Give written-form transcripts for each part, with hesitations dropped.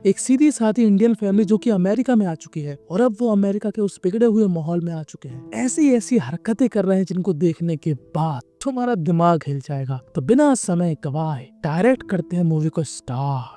एक सीधी सादी Indian family जो कि अमेरिका में आ चुकी है और अब वो अमेरिका के उस बिगड़े हुए माहौल में आ चुके हैं। ऐसी ऐसी हरकतें कर रहे हैं जिनको देखने के बाद तुम्हारा दिमाग हिल जाएगा। तो बिना समय गवाए डायरेक्ट करते हैं मूवी को स्टार्ट।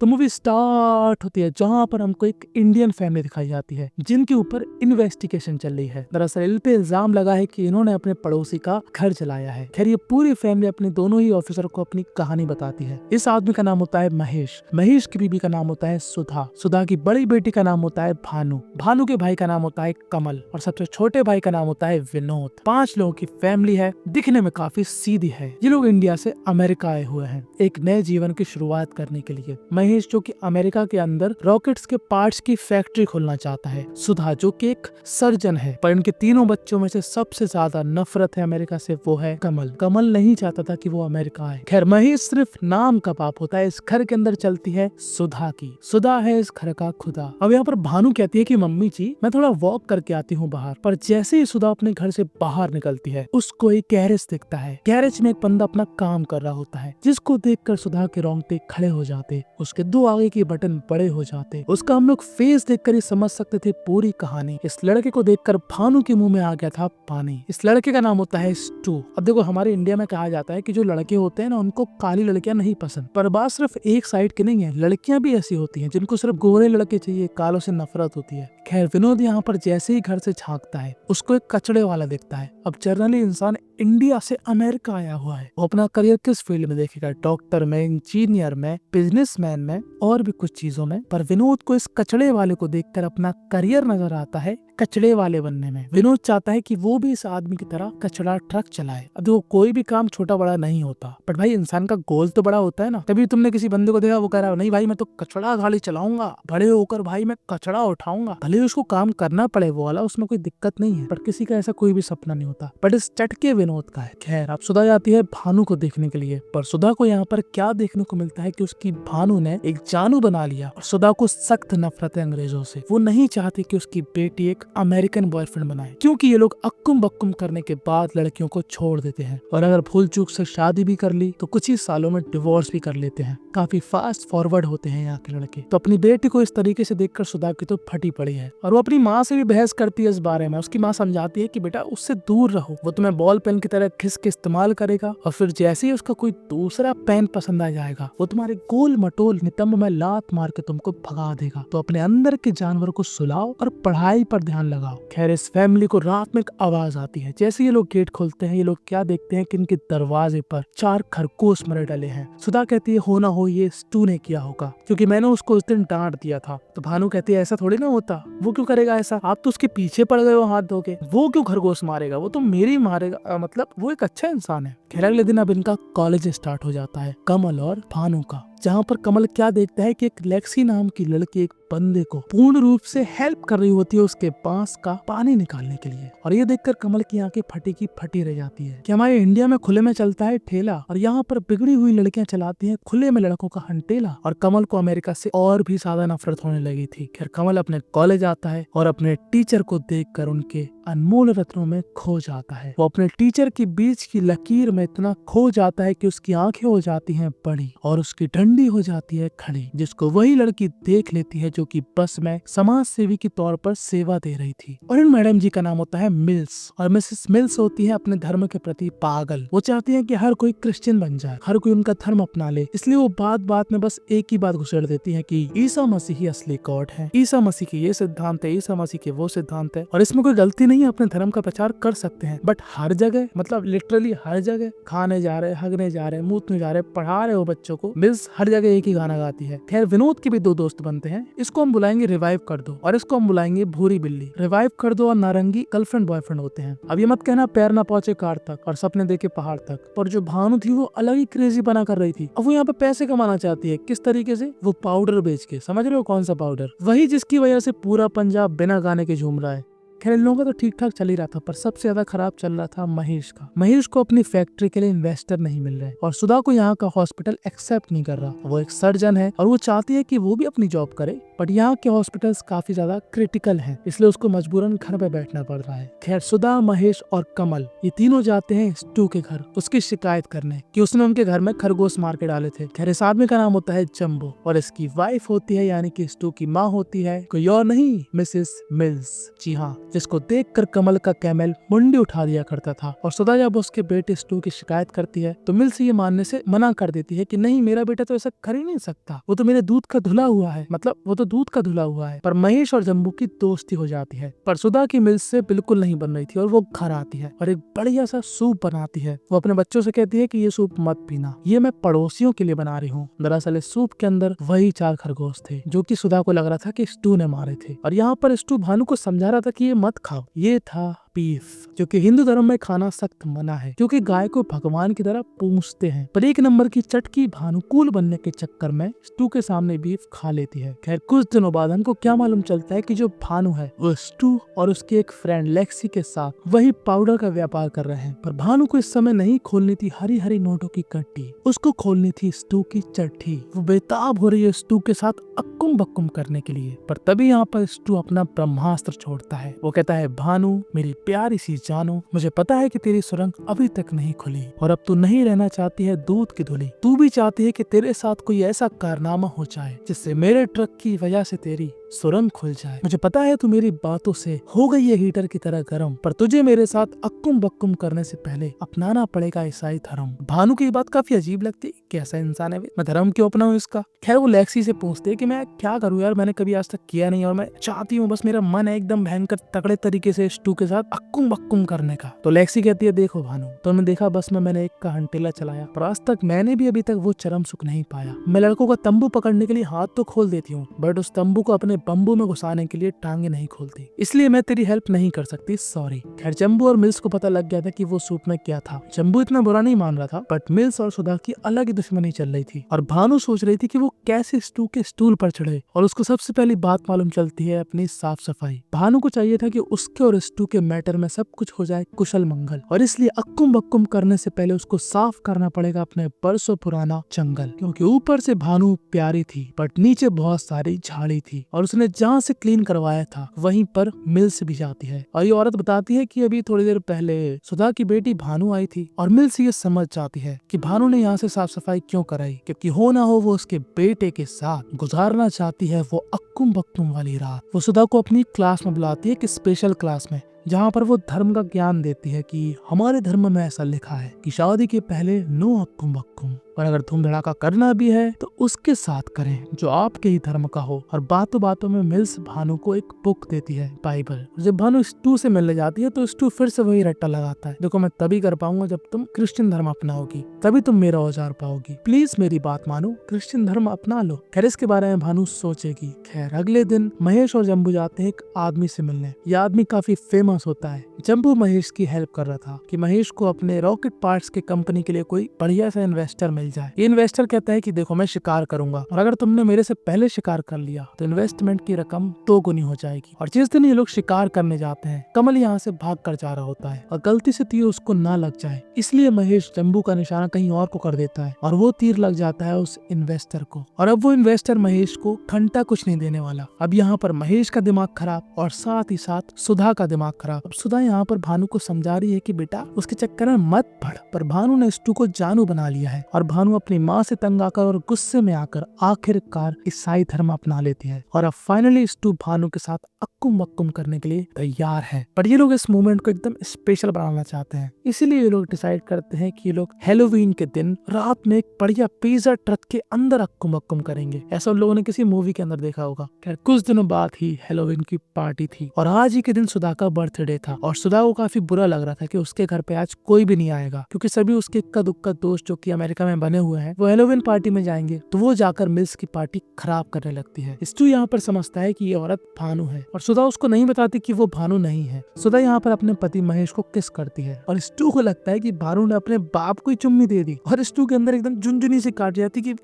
तो मूवी स्टार्ट होती है जहां पर हमको एक इंडियन फैमिली दिखाई जाती है जिनके ऊपर इन्वेस्टिगेशन चल रही है। दरअसल इन पे इल्जाम लगा है कि इन्होंने अपने पड़ोसी का घर जलाया है। खैर ये पूरी फैमिली अपने दोनों ही ऑफिसर को अपनी कहानी बताती है। इस आदमी का नाम होता है महेश, महेश की बीबी का नाम होता है सुधा, सुधा की बड़ी बेटी का नाम होता है भानु, भानु के भाई का नाम होता है कमल और सबसे छोटे भाई का नाम होता है विनोद। 5 लोगों की फैमिली है, दिखने में काफी सीधी है। ये लोग इंडिया से अमेरिका आए हुए हैं एक नए जीवन की शुरुआत करने के लिए। महेश जो कि अमेरिका के अंदर रॉकेट्स के पार्ट्स की फैक्ट्री खोलना चाहता है। सुधा जो कि एक सर्जन है, पर इनके तीनों बच्चों में से सबसे ज्यादा नफरत है अमेरिका से वो है कमल। कमल नहीं चाहता था कि वो अमेरिका आए। खैर महेश सिर्फ नाम का बाप होता है। इस घर के अंदर चलती है सुधा की, सुधा है इस घर का खुदा। अब यहाँ पर भानु कहती है कि मम्मी जी मैं थोड़ा वॉक करके आती हूँ बाहर। पर जैसे ही सुधा अपने घर से बाहर निकलती है उसको एक गैरेज दिखता है। गैरेज में एक बंदा अपना काम कर रहा होता है जिसको देखकर सुधा के रोंगटे खड़े हो जाते, उसके 2 आगे के बटन बड़े हो जाते। उसका हम लोग फेस देखकर ही समझ सकते थे पूरी कहानी। इस लड़के को देखकर भानु के मुंह में आ गया था पानी। इस लड़के का नाम होता है स्टू। अब देखो हमारे इंडिया में कहा जाता है कि जो लड़के होते हैं ना उनको काली लड़कियां नहीं पसंद, पर बात सिर्फ एक साइड की नहीं है। लड़कियां भी ऐसी होती हैं जिनको सिर्फ गोरे लड़के चाहिए, कालों से नफरत होती है। खैर विनोद यहाँ पर जैसे ही घर से झांकता है उसको एक कचड़े वाला दिखता है। अब जनरली इंसान इंडिया से अमेरिका आया हुआ है, वो अपना करियर किस फील्ड में देखेगा, डॉक्टर में, इंजीनियर में, बिजनेसमैन में और भी कुछ चीजों में। पर विनोद को इस कचड़े वाले को देखकर अपना करियर नजर आता है कचड़े वाले बनने में। विनोद चाहता है कि वो भी इस आदमी की तरह कचड़ा ट्रक चलाए। अब देखो कोई भी काम छोटा बड़ा नहीं होता, पर भाई इंसान का गोल तो बड़ा होता है ना। तभी तुमने किसी बंदे को देखा वो कह रहा है नहीं भाई मैं तो कचड़ा गाड़ी चलाऊंगा, बड़े होकर भाई मैं कचड़ा उठाऊंगा। भले उसको काम करना पड़े वो वाला, उसमें कोई दिक्कत नहीं है, पर किसी का ऐसा कोई भी सपना नहीं होता। बट इस चटके विनोद का है। खैर अब सुधा जाती है भानु को देखने के लिए, पर सुधा को यहाँ पर क्या देखने को मिलता है कि उसकी भानु ने एक जानू बना लिया और सुधा को सख्त नफरत है अंग्रेजों से। वो नहीं चाहती कि उसकी बेटी एक अमेरिकन बॉयफ्रेंड बनाए, क्योंकि ये लोग अक्कुम बक्कुम करने के बाद लड़कियों को छोड़ देते हैं और अगर भूल चूक से शादी भी कर ली तो कुछ ही सालों में डिवोर्स भी कर लेते हैं। काफी फास्ट फॉरवर्ड होते हैं यहाँ के लड़के। तो अपनी बेटी को इस तरीके से देखकर सुधा की तो फटी पड़ी है और वो अपनी माँ से भी बहस करती है इस बारे में। उसकी माँ समझाती है कि बेटा उससे दूर रहो, वो तुम्हें बॉल पेन की तरह घिस के इस्तेमाल करेगा और फिर जैसे ही उसका कोई दूसरा पेन पसंद आ जाएगा वो तुम्हारे गोल मटोल नितंब में लात मार के तुमको भगा देगा। तो अपने अंदर के जानवर को सुलाओ और पढ़ाई पर ध्यान लगाओ। खैर इस फैमिली को रात में एक आवाज आती है। जैसे ये लोग गेट खोलते हैं ये लोग क्या देखते हैं कि इनके दरवाजे पर 4 खरगोश मरे डले हैं। सुधा कहती है हो ना हो ये स्टू ने किया होगा, क्योंकि मैंने उसको उस दिन डांट दिया था। तो भानु कहती है ऐसा थोड़ी ना होता, वो क्यों करेगा ऐसा, आप तो उसके पीछे पड़ गए हो हाथ धो के, वो क्यों खरगोश मारेगा, वो तो मेरी मारेगा, मतलब वो एक अच्छा इंसान है। खैर अगले दिन अब इनका कॉलेज स्टार्ट हो जाता है कमल और भानु का, जहाँ पर कमल क्या देखता है कि एक लेक्सी नाम की लड़की एक बंदे को पूर्ण रूप से हेल्प कर रही होती है उसके बांस का पानी निकालने के लिए। और ये देखकर कमल की आंखें फटी की फटी रह जाती है कि हमारे इंडिया में खुले में चलता है ठेला और यहाँ पर बिगड़ी हुई लड़कियां चलाती हैं खुले में लड़कों का हंटेला। और कमल को अमेरिका से और भी ज्यादा नफरत होने लगी थी। खैर कमल अपने कॉलेज आता है और अपने टीचर को देखकर उनके अनमोल रत्नों में खो जाता है। वो अपने टीचर की बीच की लकीर में इतना खो जाता है कि उसकी आंखें हो जाती हैं बड़ी और उसकी डंडी हो जाती है खड़ी, जिसको वही लड़की देख लेती है जो कि बस में समाज सेवी के तौर पर सेवा दे रही थी। और इन मैडम जी का नाम होता है मिल्स और मिसेस मिल्स होती है अपने धर्म के प्रति पागल। वो चाहती है कि हर कोई क्रिश्चियन बन जाए, हर कोई उनका धर्म अपना ले, इसलिए वो बात बात में बस एक ही बात घुसेड़ देती है कि ईसा मसीह ही असली गॉड है, ईसा मसीह के ये सिद्धांत है, ईसा मसीह के वो सिद्धांत है और इसमें कोई गलती नहीं है, अपने धर्म का प्रचार कर सकते हैं। बट हर जगह, मतलब लिटरली हर जगह खाने जा रहे, हगने जा रहे, मूतने जा रहे, पढ़ा रहे हो बच्चों को, मिल्स हर जगह एक ही गाना गाती है। खैर विनोद के भी 2 दोस्त बनते हैं। इसको हम बुलाएंगे रिवाइव कर दो और इसको हम बुलाएंगे भूरी बिल्ली। रिवाइव कर दो और नारंगी गर्लफ्रेंड बॉयफ्रेंड होते हैं। अब ये मत कहना पैर ना पहुंचे कार तक और सपने देखे पहाड़ तक। पर जो भानु थी वो अलग ही क्रेजी बना कर रही थी। अब वो यहाँ पे पैसे कमाना चाहती है। किस तरीके से? वो पाउडर बेच के। समझ रहे हो कौन सा पाउडर? वही जिसकी वजह से पूरा पंजाब बिना गाने के झूम रहा है। खैर इन लोगों का तो ठीक ठाक चल ही रहा था, पर सबसे ज्यादा खराब चल रहा था महेश का। महेश को अपनी फैक्ट्री के लिए इन्वेस्टर नहीं मिल रहे और सुधा को यहाँ का हॉस्पिटल एक्सेप्ट नहीं कर रहा। वो एक सर्जन है और वो चाहती है कि वो भी अपनी जॉब करे, बट यहाँ के हॉस्पिटल्स काफी ज्यादा क्रिटिकल हैं, इसलिए उसको मजबूरन घर पे बैठना पड़ रहा है। खैर सुधा, महेश और कमल ये तीनों जाते हैं स्टू के घर उसकी शिकायत करने कि उसने उनके घर में खरगोश मार के डाले थे। खैर इस आदमी का नाम होता है जम्बो और इसकी वाइफ होती है यानी कि स्टू की माँ होती है कोई और नहीं, मिसेस मिल्स। जी हाँ, जिसको देखकर कमल का कैमल मुंडी उठा दिया करता था। और सुधा जब उसके बेटे स्टू की शिकायत करती है तो मिल्स ये मानने से मना कर देती है कि नहीं, मेरा बेटा तो ऐसा कर ही नहीं सकता, वो तो मेरे दूध का धुला हुआ है, मतलब वो तो दूध का धुला हुआ है। पर महेश और जम्बू की दोस्ती हो जाती है, पर सुधा की मिल्स से बिल्कुल नहीं बन रही थी और वो घर आती है और एक बढ़िया सा सूप बनाती है। वो अपने बच्चों से कहती है कि ये सूप मत पीना, ये मैं पड़ोसियों के लिए बना रही हूँ। दरअसल इस सूप के अंदर वही 4 खरगोश थे जो कि सुधा को लग रहा था कि स्टू ने मारे थे। और यहाँ पर स्टू भानु को समझा रहा था कि ये मत खाओ। ये था बीफ, जो कि हिंदू धर्म में खाना सख्त मना है क्योंकि गाय को भगवान की तरह पूजते हैं। पर एक नंबर की चटकी भानु कूल बनने के चक्कर में स्टू के सामने बीफ खा लेती है। खैर कुछ दिनों बाद हमको क्या मालूम चलता है कि जो भानु है वो स्टू और उसके एक फ्रेंड लेक्सी के साथ वही पाउडर का व्यापार कर रहे हैं। पर भानु को इस समय नहीं खोलनी थी हरी हरी नोटों की कट्टी, उसको खोलनी थी स्टू की चट्टी। वो बेताब हो रही है स्टू के साथ अक्कुम बक्कुम करने के लिए। पर तभी यहाँ पर स्टू अपना ब्रह्मास्त्र छोड़ता है। वो कहता है, भानु मेरी प्यारी सी जानो, मुझे पता है कि तेरी सुरंग अभी तक नहीं खुली और अब तू नहीं रहना चाहती है दूध की धुली। तू भी चाहती है कि तेरे साथ कोई ऐसा कारनामा हो जाए जिससे मेरे ट्रक की वजह से तेरी सुरंग खुल जाए। मुझे पता है तू मेरी बातों से हो गई है हीटर की तरह गर्म, पर तुझे मेरे साथ अक्कुम बक्कुम करने से पहले अपनाना पड़ेगा ईसाई धर्म। भानु की बात काफी अजीब लगती, कैसा इंसान है मैं धर्म क्यों अपनाऊं इसका। खैर वो लेक्सी से पूछते है कि मैं क्या करूं यार, मैंने कभी आज तक किया नहीं और मैं चाहती हूँ, बस मेरा मन है एकदम भयंकर तगड़े तरीके से स्टू के साथ अक्कुम बक्कुम करने का। तो लेक्सी कहती है, देखो भानु तुमने देखा बस में मैंने एक का हंटेला चलाया, पर आज तक मैंने भी अभी तक वो चरम सुख नहीं पाया। मैं लड़कों का तंबू पकड़ने के लिए हाथ तो खोल देती हूँ, बट उस तंबू को अपने बम्बू में घुसाने के लिए टांगे नहीं खोलती, इसलिए मैं तेरी हेल्प नहीं कर सकती, सॉरी। खैर जम्बू और मिल्स को पता लग गया था कि वो सूप में क्या था। जम्बू इतना बुरा नहीं मान रहा था, बट मिल्स और सुधा की अलग ही दुश्मनी चल रही थी और भानु सोच रही थी कि वो कैसे स्टू के स्टूल पर चढ़े। और उसको सबसे पहली बात मालूम चलती है अपनी साफ सफाई। भानु को चाहिए था कि उसके और स्टू के मैटर में सब कुछ हो जाए कुशल मंगल, और इसलिए अक्कुम बक्कुम करने से पहले उसको साफ करना पड़ेगा अपने बरसों पुराना जंगल, क्योंकि ऊपर से भानु प्यारी थी बट नीचे बहुत सारी झाड़ी थी और उसने जहाँ से क्लीन करवाया था वहीं पर मिल्स भी जाती है। और ये औरत बताती है कि अभी थोड़ी देर पहले सुधा की बेटी भानु आई थी और मिल्स ये समझ जाती है कि भानु ने यहाँ से साफ सफाई क्यों कराई, क्योंकि हो ना हो वो उसके बेटे के साथ गुजारना चाहती है वो अक्कुम बक्कुम वाली रात। वो सुधा को अपनी क्लास में बुलाती है कि स्पेशल क्लास में, जहाँ पर वो धर्म का ज्ञान देती है कि हमारे धर्म में ऐसा लिखा है कि शादी के पहले नो अक्कुम बक्कुम, और अगर धूम धड़ाका करना भी है तो उसके साथ करें जो आपके ही धर्म का हो। और बातों बातों में मिल्स भानु को एक बुक देती है, बाइबल। जब भानु स्टू से मिलने जाती है तो स्टू फिर से वही रट्टा लगाता है, देखो मैं तभी कर पाऊंगा जब तुम क्रिश्चियन धर्म अपनाओगी, तभी तुम मेरा औजार पाओगी, प्लीज मेरी बात मानो, क्रिश्चियन धर्म अपना लो। खैर इसके बारे में भानु सोचेगी। खैर अगले दिन महेश और जम्बू जाते हैं एक आदमी से मिलने। यह आदमी काफी फेमस होता है। जम्बू महेश की हेल्प कर रहा था कि महेश को अपने रॉकेट पार्ट्स के कंपनी के लिए कोई बढ़िया सा इन्वेस्टर मिल जाए। ये इन्वेस्टर कहता है कि देखो मैं शिकार करूंगा और अगर तुमने मेरे से पहले शिकार कर लिया तो इन्वेस्टमेंट की रकम 2 गुनी हो जाएगी। और जिस दिन ये लोग शिकार करने जाते हैं कमल यहाँ से भाग कर जा रहा होता है और गलती से तीर उसको ना लग जाए, इसलिए महेश जम्बू का निशाना कहीं और को कर देता है और वो तीर लग जाता है उस इन्वेस्टर को। और अब वो इन्वेस्टर महेश को घंटा कुछ नहीं देने वाला। अब यहाँ पर महेश का दिमाग खराब और साथ ही साथ सुधा का दिमाग खराब। अब सुधा यहाँ पर भानु को समझा रही है कि बेटा उसके चक्कर में मत पड़, पर भानु ने स्टू को जानू बना लिया है और भानु अपनी माँ से तंग आकर और गुस्से में आकर आखिरकार ईसाई धर्म अपना लेती है। और अब फाइनली स्टू भानु के साथ अक्कुम बक्कुम करने के लिए तैयार है। पर ये लोग इस मोमेंट को एकदम स्पेशल बनाना चाहते हैं, इसीलिए ये लोग डिसाइड करते हैं कि ये लोग हैलोवीन के दिन रात में एक बढ़िया पिज्जा ट्रक के अंदर अक्कुम बक्कुम करेंगे। ऐसा उन लोगों ने किसी मूवी के अंदर देखा होगा। खैर कुछ दिनों बाद ही हैलोवीन की पार्टी थी और आज ही के दिन सुधा का बर्थडे था और सुधा को काफी बुरा लग रहा था कि उसके घर पे आज कोई भी नहीं आएगा, क्योंकि सभी उसके इक्का दुक्का दोस्त जो कि अमेरिका में बने हुए हैं वो हेलोविन पार्टी में जाएंगे, तो वो जाकर मिल्स की पार्टी खराब करने लगती है। स्टू यहाँ पर समझता है कि ये औरत भानु है और सुधा उसको नहीं बताती कि वो भानु नहीं है। सुधा यहाँ पर अपने पति महेश को किस करती है और स्टू को लगता है कि भानु ने अपने बाप को ही चुम्मी दे दी और स्टू के अंदर एकदम झुनझुनी से काट जाती कि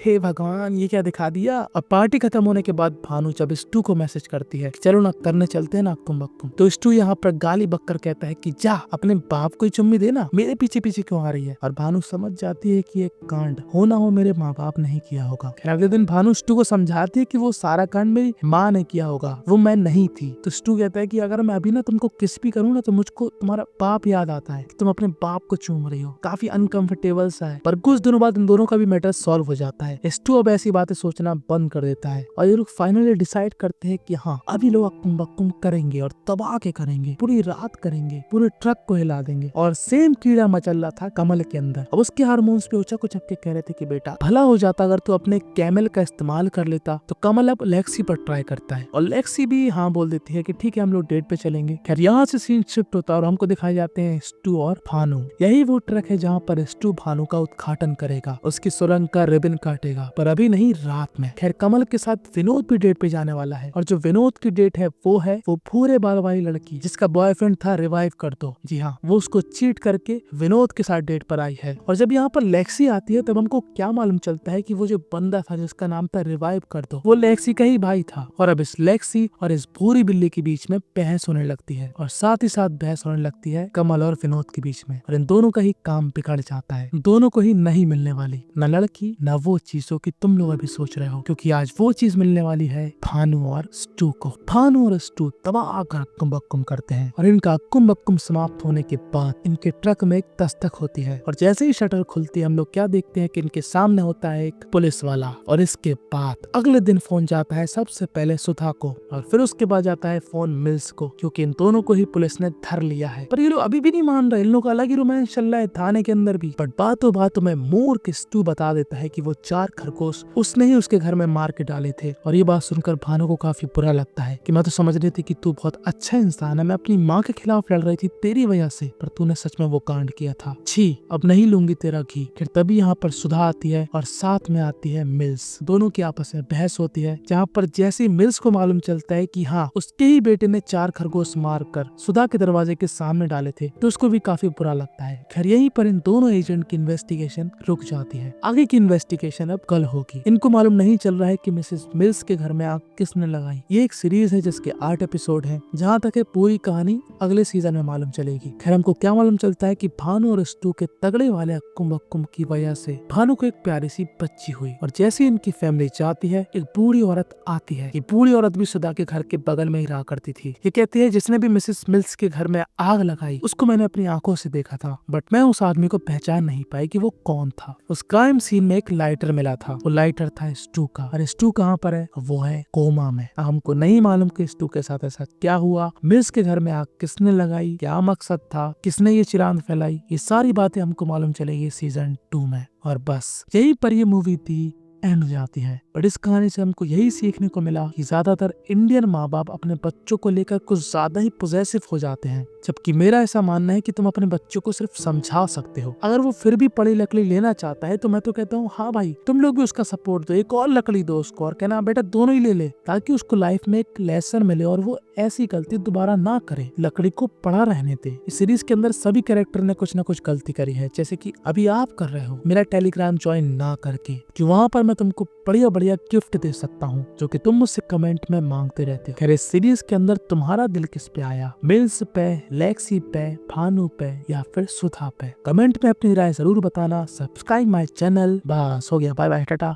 हे भगवान ये क्या दिखा दिया। अब पार्टी खत्म होने के बाद भानु जब स्टू को मैसेज करती है चलो ना करने चलते हैं ना अक्कुम बक्कुम, तो स्टू यहाँ पर गाली बककर कहता है कि जा अपने बाप को ही चुम्मी देना, मेरे पीछे पीछे क्यों आ रही है। और भानु समझ जाती है कि ये कांड हो ना हो मेरे माँ बाप नहीं किया होगा। खैर अगले दिन भानु स्टू को समझाती है कि वो सारा कांड मेरी माँ ने किया होगा, वो मैं नहीं थी। तो स्टू कहता है कि अगर मैं अभी ना तुमको किस भी करूँ ना तो मुझको तुम्हारा बाप याद आता है कि तुम अपने बाप को चूम रही हो। काफी अनकंफर्टेबल सा है, पर कुछ दिनों बाद इन दोनों का भी मैटर सॉल्व हो जाता है। स्टू अब ऐसी बातें सोचना बंद कर देता है और ये लोग फाइनली डिसाइड करते हैं कि हाँ अभी लोग अक्कुम बक्कुम करेंगे और तबाह के करेंगे, पूरी रात करेंगे, पूरे ट्रक को हिला देंगे। और सेम कीड़ा मचल रहा था कमल के अंदर। अब उसके हार्मोन्स पे ऊंचा कुछ कह रहे थे कि बेटा भला हो जाता अगर तू अपने कैमल का इस्तेमाल कर लेता। तो कमल अब लेक्सी पर ट्राई करता है और लेक्सी भी हाँ बोल देती है कि ठीक है हम लोग डेट पे चलेंगे। खैर यहाँ से सीन शिफ्ट होता है और हमको दिखाए जाते हैं स्टू और भानु। यही वो ट्रक है जहाँ पर स्टू भानु का उद्घाटन करेगा, उसकी सुरंग का रिबन काटेगा, पर अभी नहीं रात में। खैर कमल के साथ विनोद भी डेट पे जाने वाला है और जो विनोद की डेट है वो भूरे बाल वाली लड़की जिसका बॉयफ्रेंड था रिवाइव कर दो, जी हाँ वो उसको चीट करके विनोद के साथ डेट पर आई है। और जब यहाँ पर लेक्सी आती है तब हमको क्या मालूम चलता है कि वो जो बंदा था जिसका नाम था रिवाइव कर दो वो लेक्सी का ही भाई था। और अब इस लेक्सी और इस भूरी बिल्ली के बीच में बहस होने लगती है और साथ ही साथ बहस होने लगती है कमल और विनोद के बीच में और इन दोनों का ही काम बिगड़ जाता है। दोनों को ही नहीं मिलने वाली न लड़की न वो चीजों की तुम लोग अभी सोच रहे हो, क्योंकि आज वो चीज मिलने वाली है भानु और स्टू को। भानु और स्टू तबाह कर अक्कुम बक्कुम करते हैं और इनका अक्कुम बक्कुम समाप्त होने के बाद इनके ट्रक में एक दस्तक होती है और जैसे ही शटर खुलती है हम लोग क्या देखते हैं कि इनके सामने होता है एक पुलिस वाला। और इसके बाद अगले दिन फोन जाता है सबसे पहले सुधा को और फिर उसके बाद जाता है फोन मिल्स को, क्योंकि इन दोनों को ही पुलिस ने धर लिया है। पर ये लोग अभी भी नहीं मान रहे, इन लोग का अलग ही रोमांस चल रहा है थाने के अंदर भी। बट बातों में मूर्ख स्टू बता देता है कि वो 4 खरगोश उसने ही उसके घर में मार के डाले थे। और ये बात सुनकर भानु को काफी बुरा लगता है कि मैं तो समझ रही थी कि तू बहुत अच्छा इंसान है, मैं अपनी माँ के खिलाफ लड़ रही थी तेरी वजह से, पर तूने सच में वो कांड किया था। छी अब नहीं लूंगी तेरा घी। फिर तभी यहाँ पर सुधा आती है और साथ में आती है मिल्स। दोनों की आपस में बहस होती है जहाँ पर जैसे मिल्स को मालूम चलता है कि हाँ उसके ही बेटे ने 4 खरगोश मार कर सुधा के दरवाजे के सामने डाले थे, तो उसको भी काफी बुरा लगता है। खैर यहीं पर इन दोनों एजेंट की इन्वेस्टिगेशन रुक जाती है। आगे की इन्वेस्टिगेशन अब कल होगी। इनको मालूम नहीं चल रहा है कि मिसेस मिल्स के घर में आग किसने लगाई। ये एक सीरीज है जिसके 8 एपिसोड हैं। जहाँ तक है पूरी कहानी अगले सीजन में मालूम चलेगी। खैर हमको क्या मालूम चलता है कि भानु और स्टू के तगड़े वाले अक्कुम बक्कुम की वजह से भानु को एक प्यारी सी बच्ची हुई और जैसे इनकी फैमिली जाती है एक बूढ़ी औरत आती है। ये बूढ़ी औरत भी सुधा के घर के बगल में ही रहा करती थी। ये कहती है जिसने भी मिसेस मिल्स के घर में आग लगाई उसको मैंने अपनी आंखों से देखा था, बट मैं उस आदमी को पहचान नहीं पाई कि वो कौन था। उस क्राइम सीन में एक लाइटर मिला था, वो लाइटर था स्टू का। और स्टू कहाँ पर है? वो है कोमा में। हमको नहीं मालूम कि स्टू के साथ ऐसा क्या हुआ, मिल्स के घर में आग किसने लगाई, क्या मकसद था, किसने ये चिरांद फैलाई, ये सारी बातें हमको मालूम चलेगी सीजन 2 में। और बस यहीं पर ये मूवी थी एंड हो जाती है। बट इस कहानी से हमको यही सीखने को मिला कि ज्यादातर इंडियन माँ बाप अपने बच्चों को लेकर कुछ ज्यादा ही पॉजेसिव हो जाते हैं, जबकि मेरा ऐसा मानना है कि तुम अपने बच्चों को सिर्फ समझा सकते हो। अगर वो फिर भी पढ़ी लकड़ी लेना चाहता है तो मैं तो कहता हूँ हाँ भाई तुम लोग भी उसका सपोर्ट दो, एक और लकड़ी दो उसको और कहना बेटा दोनों ही ले ले, ताकि उसको लाइफ में एक लेसन मिले और वो ऐसी गलती दोबारा ना करे। लकड़ी को पड़ा रहने दे। इस सीरीज के अंदर सभी कैरेक्टर ने कुछ न कुछ गलती करी है, जैसे कि अभी आप कर रहे हो मेरा टेलीग्राम ज्वाइन ना करके, कि वहाँ पर मैं तुमको बढ़िया बढ़िया गिफ्ट दे सकता हूँ जो कि तुम मुझसे कमेंट में मांगते रहते हो। खैर इस सीरीज के अंदर तुम्हारा दिल किस पे आया? मिल्स पे, लेक्सी पे, भानु पे या फिर सुधा पे? कमेंट में अपनी राय जरूर बताना। Subscribe my channel. बस हो गया, बाय बाय टाटा।